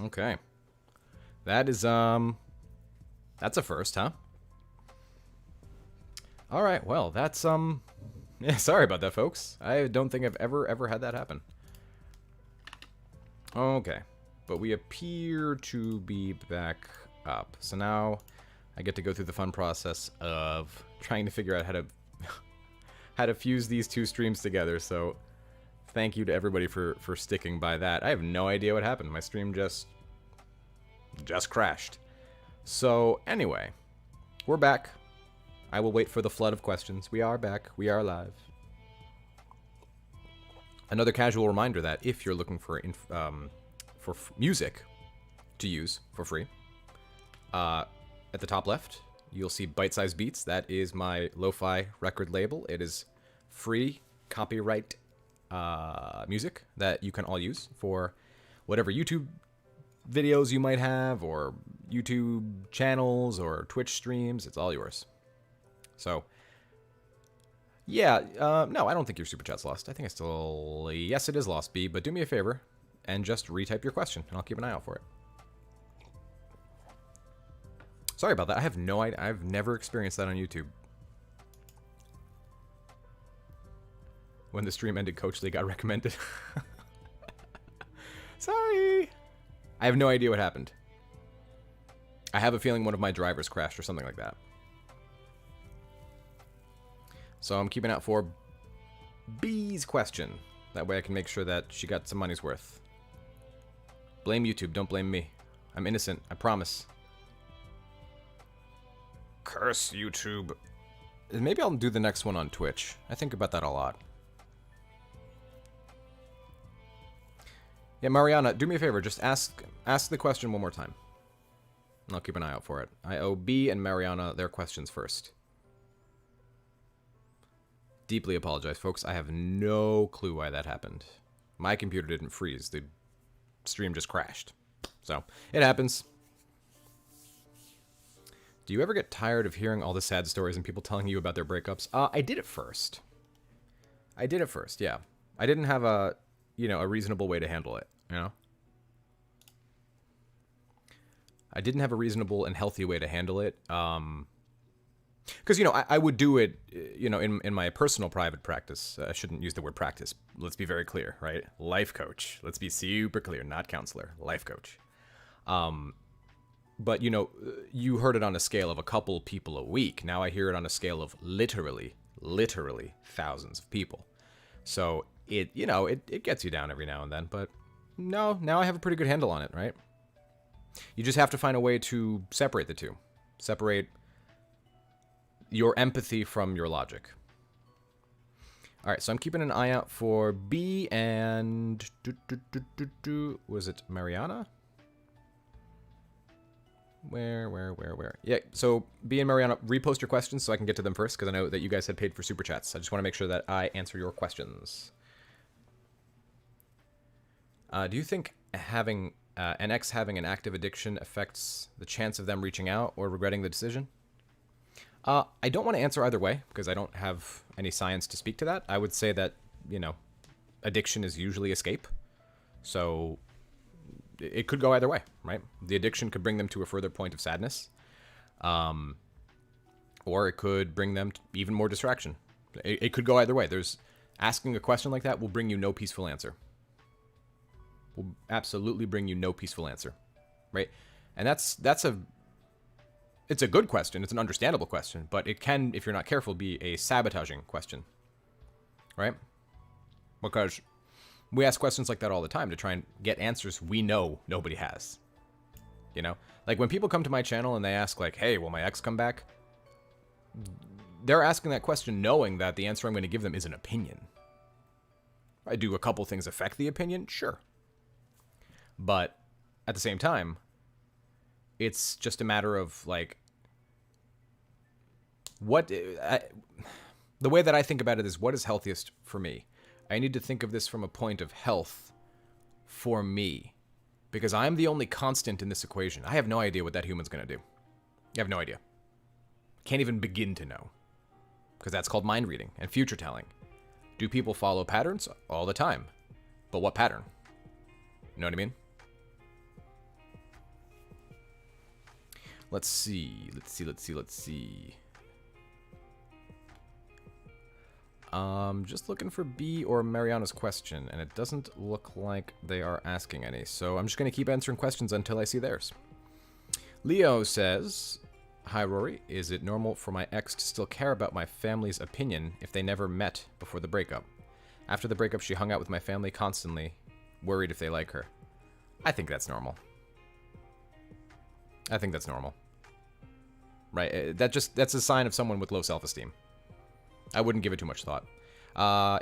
Okay. That is, that's a first, huh? Alright, well, that's, yeah, sorry about that, folks. I don't think I've ever had that happen. Okay. But we appear to be back up. So now I get to go through the fun process of trying to figure out how to how to fuse these two streams together. So thank you to everybody for sticking by that. I have no idea what happened. My stream just crashed. So anyway, we're back. I will wait for the flood of questions. We are back. We are live. Another casual reminder that if you're looking for music to use for free, at the top left, you'll see Bite Size Beats. That is my lo-fi record label. It is free copyright music that you can all use for whatever YouTube videos you might have, or YouTube channels, or Twitch streams. It's all yours. So, yeah, no, I don't think your Super Chat's lost. I think I still... Yes, it is lost, B, but do me a favor and just retype your question, and I'll keep an eye out for it. Sorry about that. I have no idea. I've never experienced that on YouTube. When the stream ended, Coach Lee got recommended. Sorry. I have no idea what happened. I have a feeling one of my drivers crashed or something like that. So I'm keeping out for B's question. That way I can make sure that she got some money's worth. Blame YouTube, don't blame me. I'm innocent, I promise. Curse YouTube. Maybe I'll do the next one on Twitch. I think about that a lot. Yeah, Mariana, do me a favor. Just ask the question one more time. And I'll keep an eye out for it. I owe B and Mariana their questions first. Deeply apologize, folks. I have no clue why that happened. My computer didn't freeze. The stream just crashed. So, it happens. Do you ever get tired of hearing all the sad stories and people telling you about their breakups? I did at first. I did at first, yeah. I didn't have a reasonable way to handle it, you know? I didn't have a reasonable and healthy way to handle it. Because, I would do it, in my personal private practice. I shouldn't use the word practice. Let's be very clear, right? Life coach. Let's be super clear. Not counselor. Life coach. But, you heard it on a scale of a couple people a week. Now I hear it on a scale of literally thousands of people. So, it gets you down every now and then. But, no, now I have a pretty good handle on it, right? You just have to find a way to separate the two. Separate your empathy from your logic. All right, so I'm keeping an eye out for B and... Was it Mariana? Where? Yeah, so B and Mariana, repost your questions so I can get to them first, because I know that you guys had paid for Super Chats. I just want to make sure that I answer your questions. Do you think having an ex having an active addiction affects the chance of them reaching out or regretting the decision? I don't want to answer either way, because I don't have any science to speak to that. I would say that, addiction is usually escape. So it could go either way, right? The addiction could bring them to a further point of sadness. Or it could bring them to even more distraction. It could go either way. Asking a question like that will bring you no peaceful answer. Will absolutely bring you no peaceful answer, right? And it's a good question. It's an understandable question, but it can, if you're not careful, be a sabotaging question, right? Because we ask questions like that all the time to try and get answers we know nobody has. Like when people come to my channel and they ask like, hey, will my ex come back? They're asking that question knowing that the answer I'm going to give them is an opinion. Do a couple things affect the opinion? Sure. But at the same time, it's just a matter of like, the way that I think about it is, what is healthiest for me? I need to think of this from a point of health for me, because I'm the only constant in this equation. I have no idea what that human's going to do. I have no idea. Can't even begin to know, because that's called mind reading and future telling. Do people follow patterns? All the time. But what pattern? You know what I mean? Let's see. Let's see. Just looking for B or Mariana's question, and it doesn't look like they are asking any. So I'm just going to keep answering questions until I see theirs. Leo says, "Hi, Rory. Is it normal for my ex to still care about my family's opinion if they never met before the breakup? After the breakup, she hung out with my family constantly, worried if they like her." I think that's normal. I think that's normal. Right? That's a sign of someone with low self-esteem. I wouldn't give it too much thought.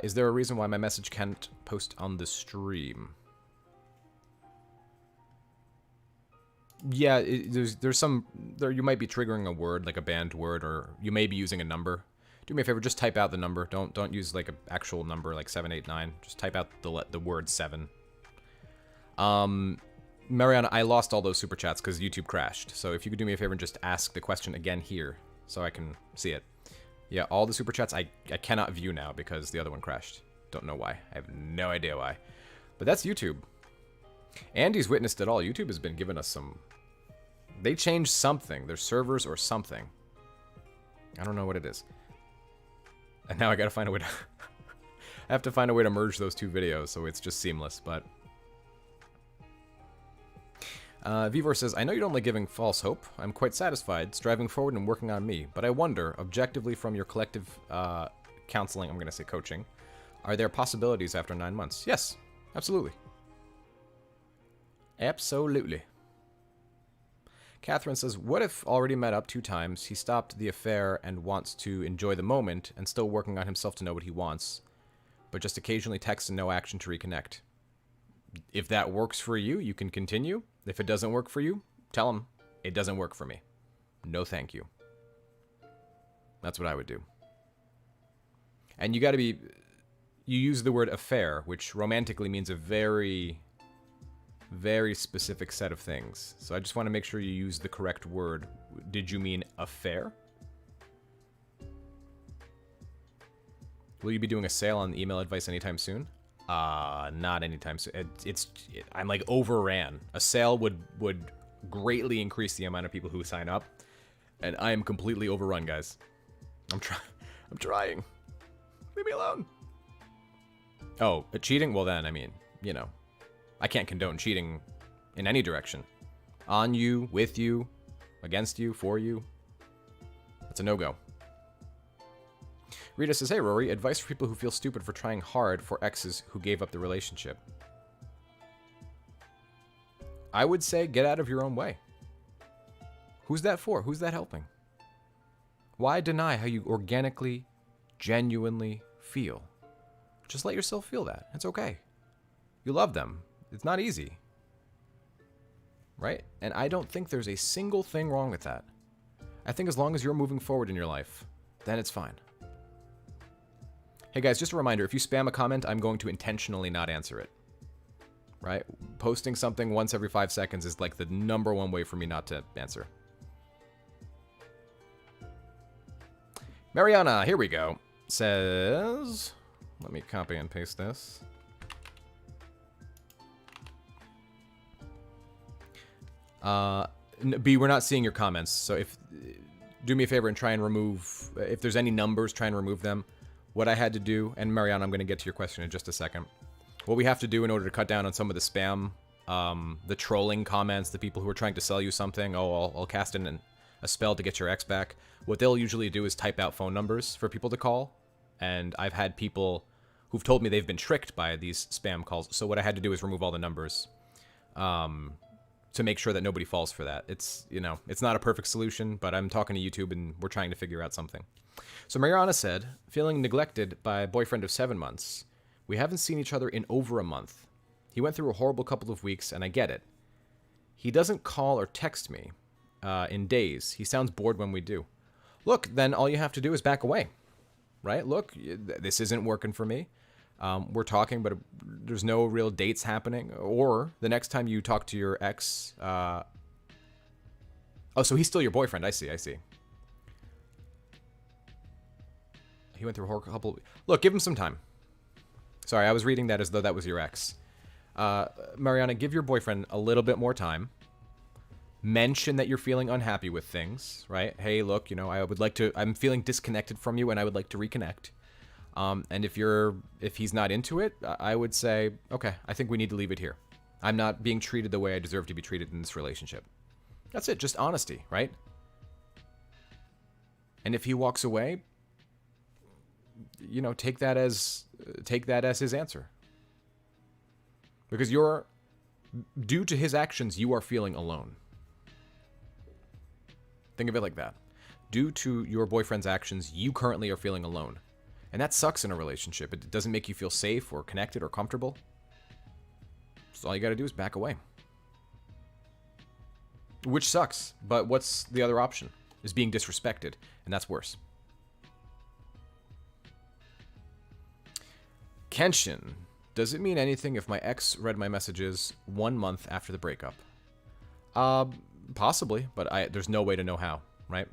Is there a reason why my message can't post on the stream? Yeah, there's some... you might be triggering a word, like a banned word, or you may be using a number. Do me a favor, just type out the number. Don't use like an actual number like 789. Just type out the word 7. Mariana, I lost all those super chats because YouTube crashed. So if you could do me a favor and just ask the question again here so I can see it. Yeah, all the super chats I cannot view now because the other one crashed. Don't know why. I have no idea why. But that's YouTube. Andy's witnessed it all. YouTube has been giving us some... They changed something. Their servers or something. I don't know what it is. And now I gotta find a way to... I have to find a way to merge those two videos so it's just seamless, but... Vivor says, "I know you don't like giving false hope. I'm quite satisfied, striving forward and working on me. But I wonder, objectively from your collective counseling, I'm going to say coaching, are there possibilities after 9 months?" Yes, absolutely. Absolutely. Catherine says, "What if already met up 2 times, he stopped the affair and wants to enjoy the moment and still working on himself to know what he wants, but just occasionally texts and no action to reconnect? If that works for you, you can continue. If it doesn't work for you, tell him, it doesn't work for me. No thank you." That's what I would do. And you gotta be... You use the word affair, which romantically means a very, very specific set of things. So I just want to make sure you use the correct word. Did you mean affair? Will you be doing a sale on email advice anytime soon? Not anytime soon. I'm like overran. A sale would greatly increase the amount of people who sign up, and I am completely overrun, guys. I'm trying. Leave me alone. Oh, cheating? Well then, I mean, you know, I can't condone cheating in any direction. On you, with you, against you, for you. That's a no-go. Rita says, "Hey, Rory, advice for people who feel stupid for trying hard for exes who gave up the relationship." I would say get out of your own way. Who's that for? Who's that helping? Why deny how you organically, genuinely feel? Just let yourself feel that. It's okay. You love them. It's not easy. Right? And I don't think there's a single thing wrong with that. I think as long as you're moving forward in your life, then it's fine. Hey guys, just a reminder, if you spam a comment, I'm going to intentionally not answer it. Right? Posting something once every 5 seconds is like the #1 way for me not to answer. Mariana, here we go, says... Let me copy and paste this. B, we're not seeing your comments, so if... Do me a favor and try and remove... If there's any numbers, try and remove them. What I had to do, and Mariana, I'm going to get to your question in just a second. What we have to do in order to cut down on some of the spam, the trolling comments, the people who are trying to sell you something, oh, I'll cast in a spell to get your ex back. What they'll usually do is type out phone numbers for people to call, and I've had people who've told me they've been tricked by these spam calls, so what I had to do is remove all the numbers to make sure that nobody falls for that. It's, you know, it's not a perfect solution, but I'm talking to YouTube and we're trying to figure out something. So Mariana said, "Feeling neglected by a boyfriend of 7 months. We haven't seen each other in over a month. He went through a horrible couple of weeks, and I get it. He doesn't call or text me in days. He sounds bored when we do. Look, then all you have to do is back away. Right? Look, this isn't working for me. We're talking, but there's no real dates happening. Or the next time you talk to your ex... oh, so he's still your boyfriend. I see. He went through a horrible couple... Look, give him some time. Sorry, I was reading that as though that was your ex. Mariana, give your boyfriend a little bit more time. mention that you're feeling unhappy with things, right? Hey, look, you know, I'm feeling disconnected from you and I would like to reconnect. And if he's not into it, I would say, okay, I think we need to leave it here. I'm not being treated the way I deserve to be treated in this relationship. That's it, just honesty, right? And if he walks away, you know, take that as his answer. Because due to his actions, you are feeling alone. Think of it like that. Due to your boyfriend's actions, you currently are feeling alone. And that sucks in a relationship. It doesn't make you feel safe or connected or comfortable. So all you gotta do is back away. Which sucks, but what's the other option? Is being disrespected, and that's worse. Kenshin, does it mean anything if my ex read my messages 1 month after the breakup? Possibly, but there's no way to know how, right?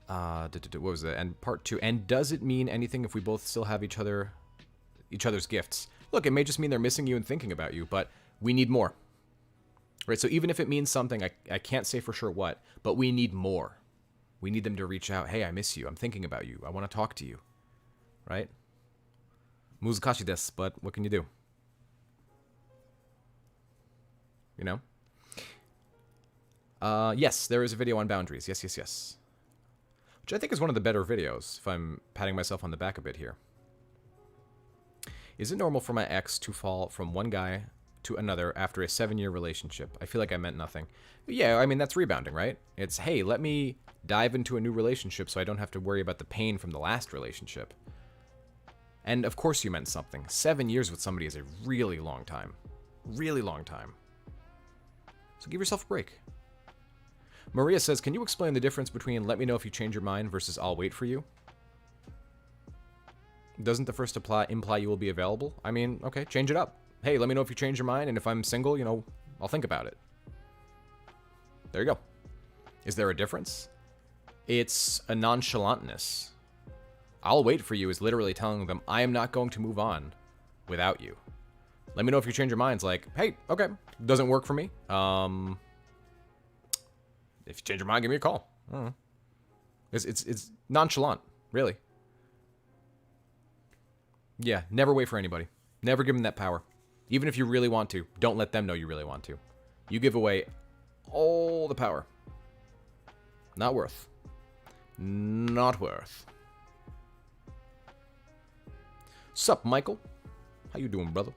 What was that? And part 2. And does it mean anything if we both still have each other's gifts? Look, it may just mean they're missing you and thinking about you, but we need more. Right? So even if it means something, I can't say for sure what, but we need more. We need them to reach out. Hey, I miss you. I'm thinking about you. I want to talk to you. Right? Muzakashi desu, but what can you do? You know? Yes, there is a video on boundaries. Yes. Which I think is one of the better videos, if I'm patting myself on the back a bit here. Is it normal for my ex to fall from one guy to another after a 7-year relationship? I feel like I meant nothing. Yeah, I mean, that's rebounding, right? It's, hey, let me dive into a new relationship so I don't have to worry about the pain from the last relationship. And of course you meant something. 7 years with somebody is a really long time. Really long time. So give yourself a break. Maria says, can you explain the difference between let me know if you change your mind versus I'll wait for you? Doesn't the first imply you will be available? I mean, okay, change it up. Hey, let me know if you change your mind, and if I'm single, you know, I'll think about it. There you go. Is there a difference? It's a nonchalantness. I'll wait for you is literally telling them, I am not going to move on without you. Let me know if you change your minds. Like, hey, okay, doesn't work for me. If you change your mind, give me a call. I don't know. It's nonchalant, really. Yeah, never wait for anybody. Never give them that power. Even if you really want to, don't let them know you really want to. You give away all the power. Not worth. Not worth. Sup, Michael? How you doing, brother?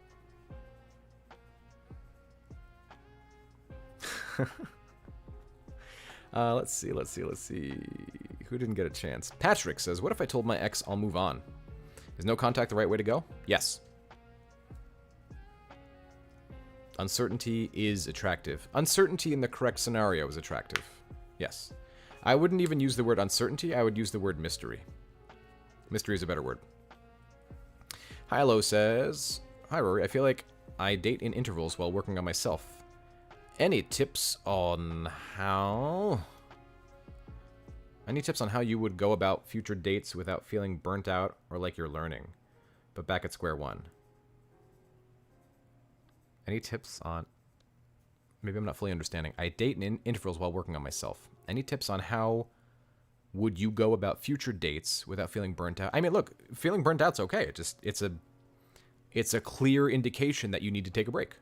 Let's see. Who didn't get a chance? Patrick says, what if I told my ex I'll move on? Is no contact the right way to go? Yes. Uncertainty is attractive. Uncertainty in the correct scenario is attractive. Yes. I wouldn't even use the word uncertainty. I would use the word mystery. Mystery is a better word. Hilo says, hi, Rory. I feel like I date in intervals while working on myself. Any tips on how you would go about future dates without feeling burnt out or like you're learning, but back at square one? Any tips on... Maybe I'm not fully understanding. I date in intervals while working on myself. Any tips on how would you go about future dates without feeling burnt out? I mean, look, feeling burnt out's okay. It's a clear indication that you need to take a break.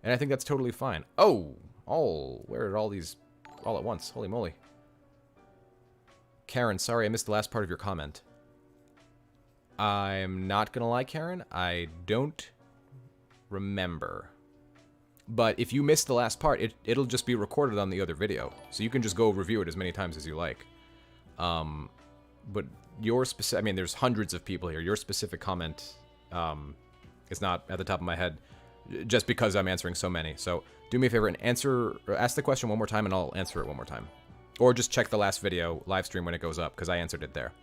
And I think that's totally fine. Oh, where are all these all at once? Holy moly. Karen, sorry I missed the last part of your comment. I'm not gonna lie, Karen, I don't remember. But if you missed the last part, it'll just be recorded on the other video. So you can just go review it as many times as you like. But your specific... I mean, there's hundreds of people here. Your specific comment is not at the top of my head, just because I'm answering so many. So do me a favor and ask the question one more time, and I'll answer it one more time. Or just check the last video live stream when it goes up, because I answered it there.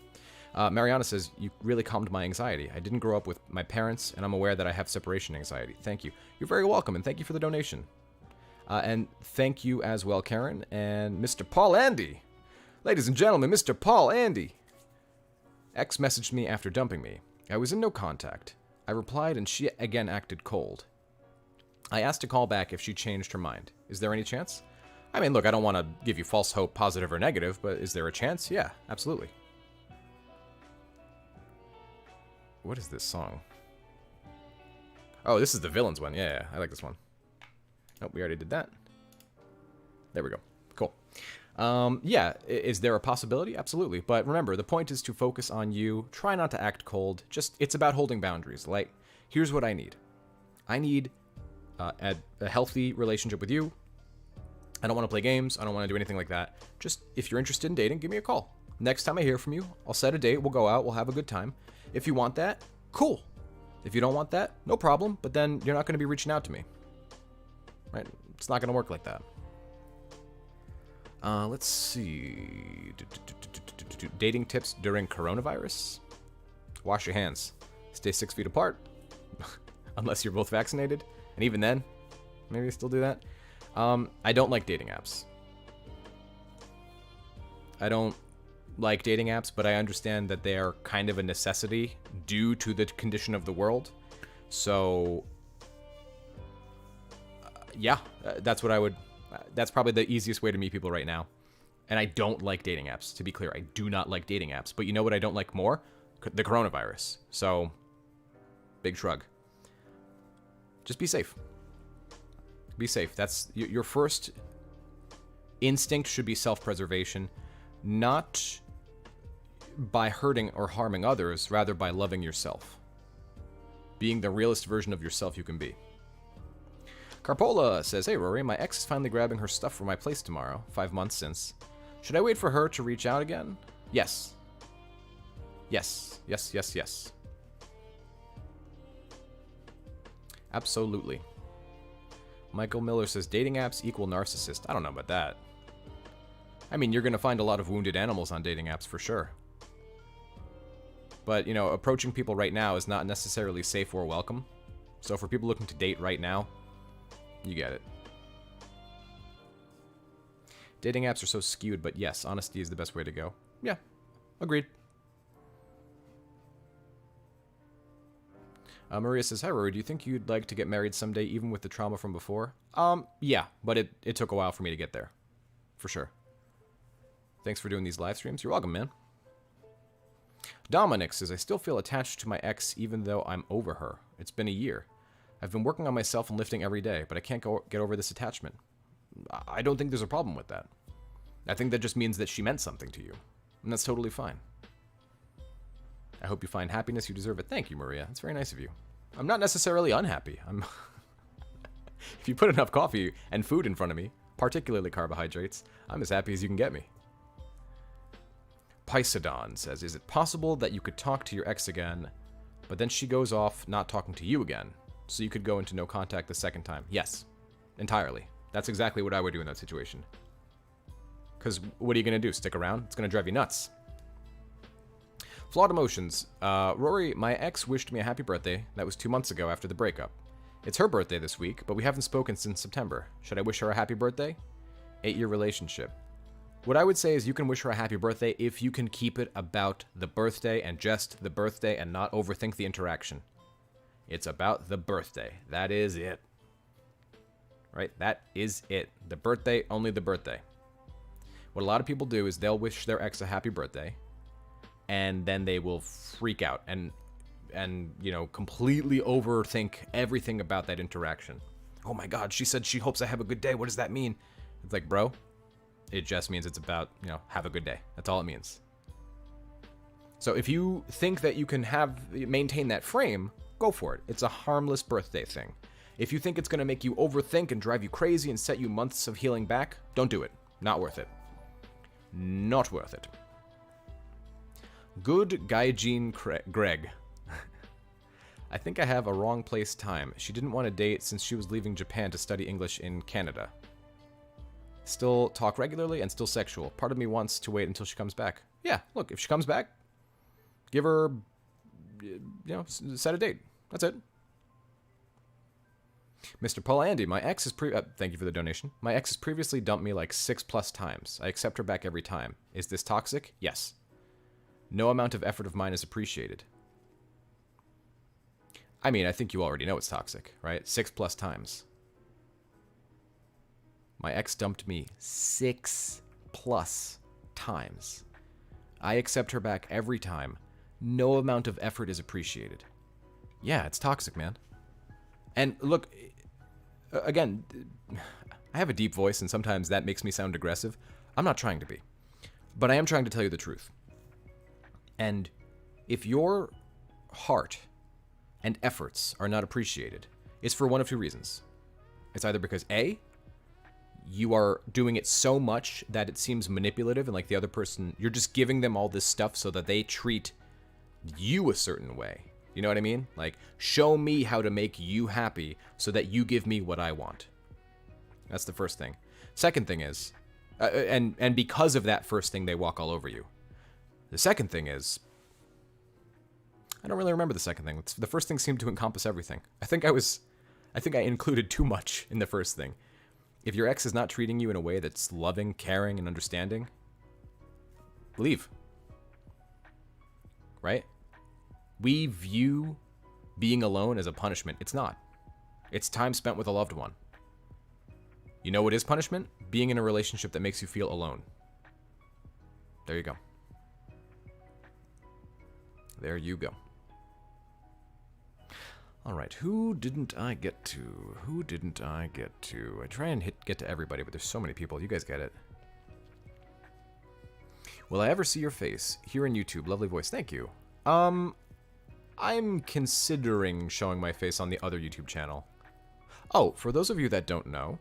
Mariana says, you really calmed my anxiety. I didn't grow up with my parents, and I'm aware that I have separation anxiety. Thank you. You're very welcome, and thank you for the donation. And thank you as well, Karen, and Mr. Paul Andy. Ladies and gentlemen, Mr. Paul Andy. Ex messaged me after dumping me. I was in no contact. I replied, and she again acted cold. I asked to call back if she changed her mind. Is there any chance? I mean, look, I don't want to give you false hope, positive or negative, but is there a chance? Yeah, absolutely. What is this song? Oh, this is the villains one. Yeah, I like this one. Nope, we already did that. There we go. Cool. Yeah, is there a possibility? Absolutely. But remember, the point is to focus on you. Try not to act cold. Just, it's about holding boundaries. Like, here's what I need. I need a healthy relationship with you. I don't want to play games. I don't want to do anything like that. Just, if you're interested in dating, give me a call. Next time I hear from you, I'll set a date. We'll go out. We'll have a good time. If you want that, cool. If you don't want that, no problem. But then you're not going to be reaching out to me. Right? It's not going to work like that. Let's see. Dating tips during coronavirus. Wash your hands. Stay 6 feet apart. Unless you're both vaccinated. And even then, maybe still do that. I don't like dating apps. I don't like dating apps, but I understand that they are kind of a necessity due to the condition of the world. So, yeah, that's what I would... that's probably the easiest way to meet people right now. And I don't like dating apps, to be clear. I do not like dating apps. But you know what I don't like more? The coronavirus. So, big shrug. Just be safe. Be safe. That's your first instinct should be self-preservation, not by hurting or harming others, rather by loving yourself. Being the realest version of yourself you can be. Carpola says, hey Rory, my ex is finally grabbing her stuff from my place tomorrow, 5 months since. Should I wait for her to reach out again? Yes. Yes. Yes, yes, yes. Absolutely. Michael Miller says, dating apps equal narcissist. I don't know about that. I mean, you're going to find a lot of wounded animals on dating apps for sure. But, you know, approaching people right now is not necessarily safe or welcome. So for people looking to date right now, you get it. Dating apps are so skewed, but yes, honesty is the best way to go. Yeah, agreed. Maria says, hi Rory, do you think you'd like to get married someday even with the trauma from before? Yeah, but it took a while for me to get there. For sure. Thanks for doing these live streams. You're welcome, man. Dominic says, I still feel attached to my ex even though I'm over her. It's been a year. I've been working on myself and lifting every day, but I can't get over this attachment. I don't think there's a problem with that. I think that just means that she meant something to you. And that's totally fine. I hope you find happiness. You deserve it. Thank you, Maria. That's very nice of you. I'm not necessarily unhappy. If you put enough coffee and food in front of me, particularly carbohydrates, I'm as happy as you can get me. Paisadon says, is it possible that you could talk to your ex again, but then she goes off not talking to you again, so you could go into no contact the second time? Yes, entirely. That's exactly what I would do in that situation. Because what are you going to do? Stick around? It's going to drive you nuts. Flawed emotions. Rory, my ex wished me a happy birthday. That was 2 months ago after the breakup. It's her birthday this week, but we haven't spoken since September. Should I wish her a happy birthday? 8-year relationship. What I would say is you can wish her a happy birthday if you can keep it about the birthday and just the birthday and not overthink the interaction. It's about the birthday. That is it. Right? That is it. The birthday, only the birthday. What a lot of people do is they'll wish their ex a happy birthday, and then they will freak out and you know, completely overthink everything about that interaction. Oh my God, she said she hopes I have a good day. What does that mean? It's like, bro, it just means it's about, you know, have a good day. That's all it means. So if you think that you can maintain that frame, go for it. It's a harmless birthday thing. If you think it's going to make you overthink and drive you crazy and set you months of healing back, don't do it. Not worth it. Not worth it. Good Gaijin Greg. I think I have a wrong place time. She didn't want to date since she was leaving Japan to study English in Canada. Still talk regularly and still sexual. Part of me wants to wait until she comes back. Yeah, look, if she comes back, give her, you know, set a date. That's it. Mr. Paul Andy, my ex is thank you for the donation. My ex has previously dumped me like 6+ times. I accept her back every time. Is this toxic? Yes. No amount of effort of mine is appreciated. I mean, I think you already know it's toxic, right? 6+ times. My ex dumped me 6+ times. I accept her back every time. No amount of effort is appreciated. Yeah, it's toxic, man. And look, again, I have a deep voice, and sometimes that makes me sound aggressive. I'm not trying to be. But I am trying to tell you the truth. And if your heart and efforts are not appreciated, it's for one of two reasons. It's either because A, you are doing it so much that it seems manipulative, and like the other person, you're just giving them all this stuff so that they treat you a certain way. You know what I mean? Like, show me how to make you happy so that you give me what I want. That's the first thing. Second thing is, and because of that first thing, they walk all over you. The second thing is, I don't really remember the second thing. The first thing seemed to encompass everything. I think I included too much in the first thing. If your ex is not treating you in a way that's loving, caring, and understanding, leave. Right? We view being alone as a punishment. It's not. It's time spent with a loved one. You know what is punishment? Being in a relationship that makes you feel alone. There you go. There you go. All right, who didn't I get to? Who didn't I get to? I try and get to everybody, but there's so many people. You guys get it. Will I ever see your face here in YouTube? Lovely voice. Thank you. I'm considering showing my face on the other YouTube channel. Oh, for those of you that don't know,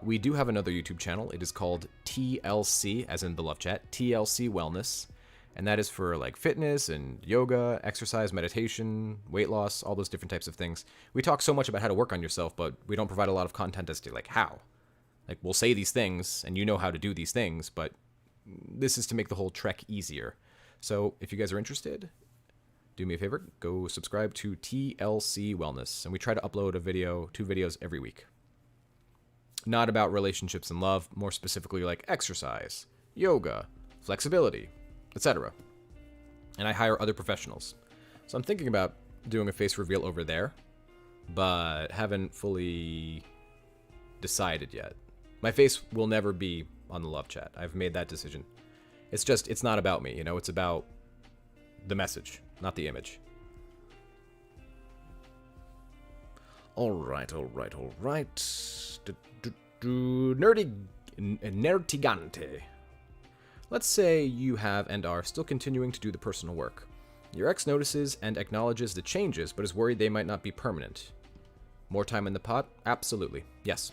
we do have another YouTube channel. It is called TLC, as in the love chat, TLC Wellness. And that is for like fitness and yoga, exercise, meditation, weight loss, all those different types of things. We talk so much about how to work on yourself, but we don't provide a lot of content as to like how. Like we'll say these things and you know how to do these things, but this is to make the whole trek easier. So if you guys are interested, do me a favor, go subscribe to TLC Wellness. And we try to upload a video, 2 videos every week. Not about relationships and love, more specifically like exercise, yoga, flexibility, etc. And I hire other professionals. So I'm thinking about doing a face reveal over there, but haven't fully decided yet. My face will never be on the love chat. I've made that decision. It's not about me, you know, it's about the message, not the image. Alright. Nertigante. Let's say you have and are still continuing to do the personal work. Your ex notices and acknowledges the changes, but is worried they might not be permanent. More time in the pot? Absolutely. Yes.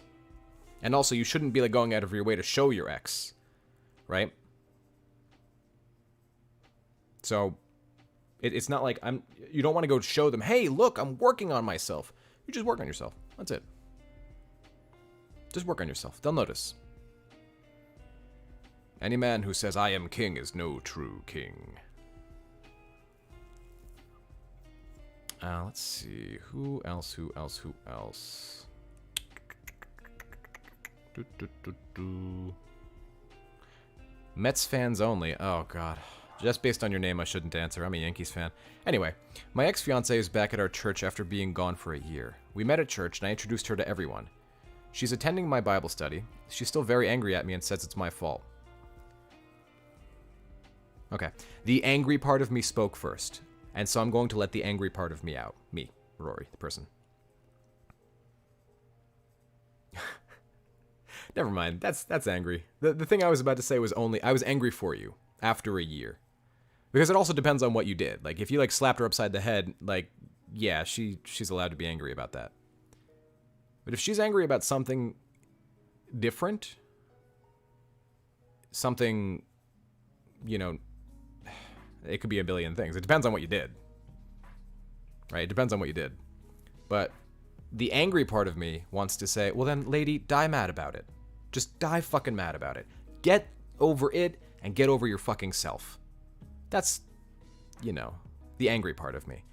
And also, you shouldn't be like going out of your way to show your ex. Right? So, it's not like you don't want to go show them, hey, look, I'm working on myself. You just work on yourself. That's it. Just work on yourself. They'll notice. Any man who says I am king is no true king. Let's see. Who else? Mets fans only. Oh, God. Just based on your name, I shouldn't answer. I'm a Yankees fan. Anyway, my ex-fiancée is back at our church after being gone for a year. We met at church, and I introduced her to everyone. She's attending my Bible study. She's still very angry at me and says it's my fault. Okay. The angry part of me spoke first. And so I'm going to let the angry part of me out. Me, Rory, the person. Never mind. That's angry. The thing I was about to say was I was angry for you after a year. Because it also depends on what you did. Like, if you, like, slapped her upside the head, like, yeah, she's allowed to be angry about that. But if she's angry about something different, something, you know, it could be a billion things. It depends on what you did. Right? It depends on what you did. But the angry part of me wants to say, well then, lady, die mad about it. Just die fucking mad about it. Get over it and get over your fucking self. That's, you know, the angry part of me.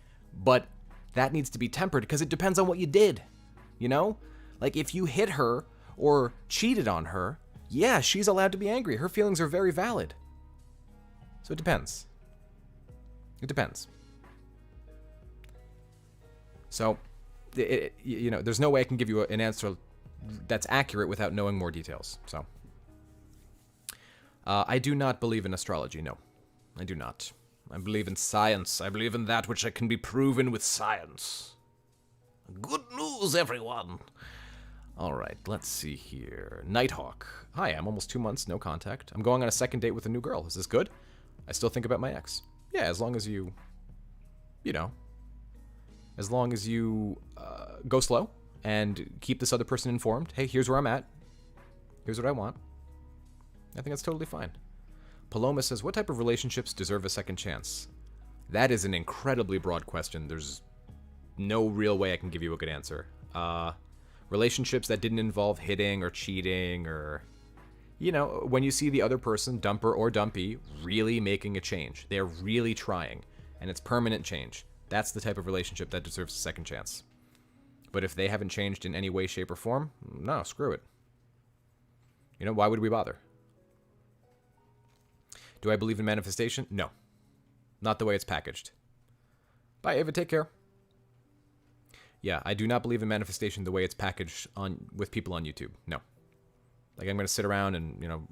But that needs to be tempered because it depends on what you did. You know? Like, if you hit her or cheated on her, yeah, she's allowed to be angry. Her feelings are very valid. So it depends. It depends. So, you know, there's no way I can give you an answer that's accurate without knowing more details. So, I do not believe in astrology. No, I do not. I believe in science. I believe in that which can be proven with science. Good news, everyone. All right, let's see here. Nighthawk. Hi, I'm almost 2 months, no contact. I'm going on a second date with a new girl. Is this good? I still think about my ex. Yeah, as long as you know, as long as you go slow and keep this other person informed. Hey, here's where I'm at. Here's what I want. I think that's totally fine. Paloma says, what type of relationships deserve a second chance? That is an incredibly broad question. There's no real way I can give you a good answer. Relationships that didn't involve hitting or cheating or, you know, when you see the other person, dumper or dumpy, really making a change. They're really trying, and it's permanent change. That's the type of relationship that deserves a second chance. But if they haven't changed in any way, shape, or form, no, screw it. You know, why would we bother? Do I believe in manifestation? No. Not the way it's packaged. Bye, Ava. Take care. Yeah, I do not believe in manifestation the way it's packaged with people on YouTube. No. Like, I'm going to sit around and, you know,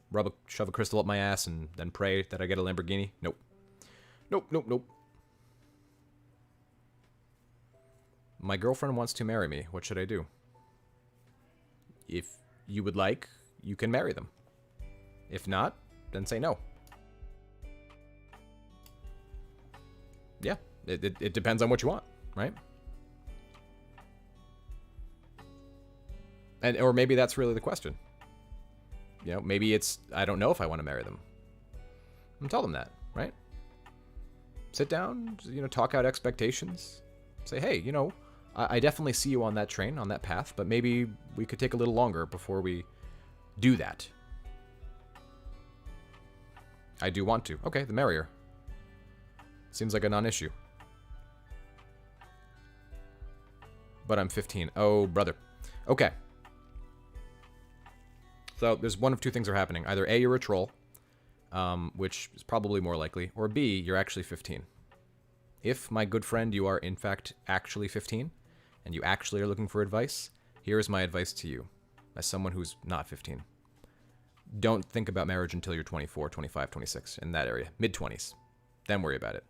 shove a crystal up my ass and then pray that I get a Lamborghini. Nope. Nope, nope, nope. My girlfriend wants to marry me. What should I do? If you would like, you can marry them. If not, then say no. Yeah, it depends on what you want, right? Or maybe that's really the question. You know, maybe it's, I don't know if I want to marry them. And tell them that, right? Sit down, you know, talk out expectations. Say, hey, you know, I definitely see you on that train, on that path, but maybe we could take a little longer before we do that. I do want to. Okay, the merrier. Seems like a non-issue. But I'm 15. Oh, brother. Okay. So there's one of two things are happening. Either A, you're a troll, which is probably more likely, or B, you're actually 15. If, my good friend, you are in fact actually 15, and you actually are looking for advice, here is my advice to you, as someone who's not 15. Don't think about marriage until you're 24, 25, 26, in that area. Mid-20s. Then worry about it.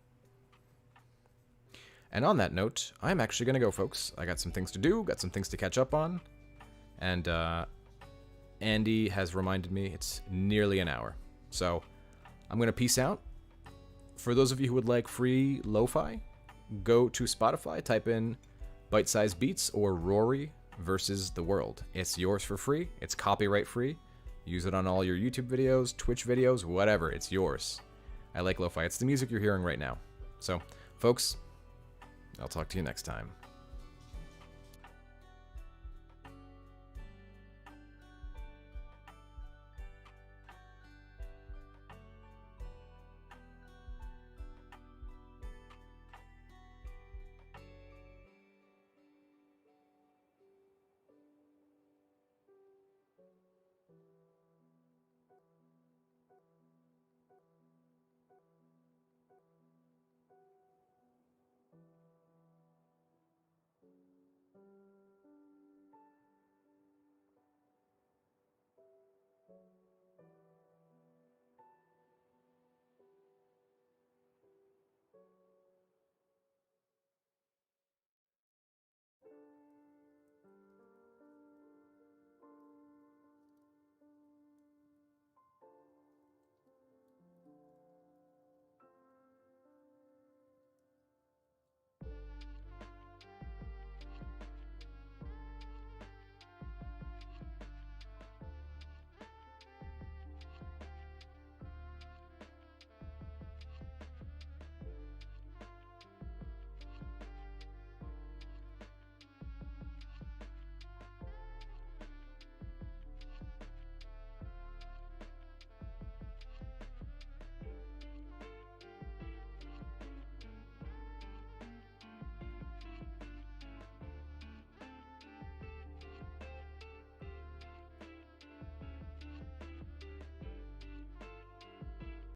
And on that note, I'm actually going to go, folks. I got some things to do, got some things to catch up on, and Andy has reminded me it's nearly an hour. So I'm going to peace out. For those of you who would like free lo-fi, go to Spotify, type in Bite-Sized Beats or Rory versus the World. It's yours for free. It's copyright free. Use it on all your YouTube videos, Twitch videos, whatever. It's yours. I like lo-fi. It's the music you're hearing right now. So, folks, I'll talk to you next time.